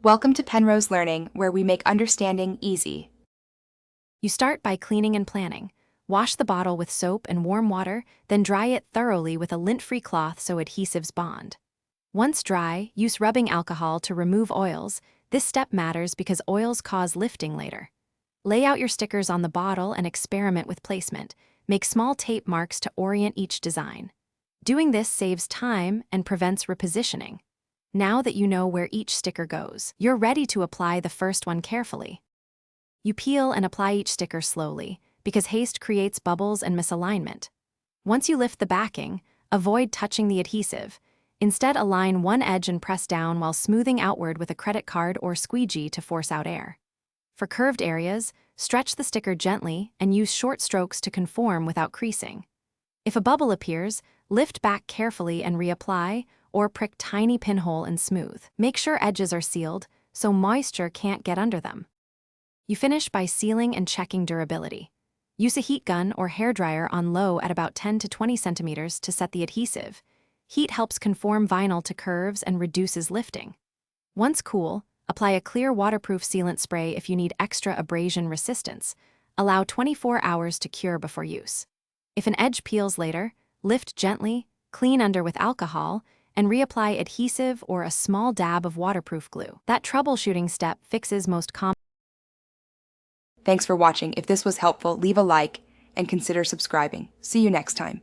Welcome to Penrose Learning, where we make understanding easy. You start by cleaning and planning. Wash the bottle with soap and warm water, then dry it thoroughly with a lint-free cloth so adhesives bond. Once dry, use rubbing alcohol to remove oils. This step matters because oils cause lifting later. Lay out your stickers on the bottle and experiment with placement. Make small tape marks to orient each design. Doing this saves time and prevents repositioning. Now that you know where each sticker goes, you're ready to apply the first one carefully. You peel and apply each sticker slowly, because haste creates bubbles and misalignment. Once you lift the backing, avoid touching the adhesive. Instead, align one edge and press down while smoothing outward with a credit card or squeegee to force out air. For curved areas, stretch the sticker gently and use short strokes to conform without creasing. If a bubble appears, lift back carefully and reapply, or prick tiny pinhole and smooth. Make sure edges are sealed, so moisture can't get under them. You finish by sealing and checking durability. Use a heat gun or hairdryer on low at about 10 to 20 centimeters to set the adhesive. Heat helps conform vinyl to curves and reduces lifting. Once cool, apply a clear waterproof sealant spray if you need extra abrasion resistance. Allow 24 hours to cure before use. If an edge peels later, lift gently, clean under with alcohol, and reapply adhesive or a small dab of waterproof glue. That troubleshooting step fixes most common. Thanks for watching. If this was helpful, leave a like and consider subscribing. See you next time.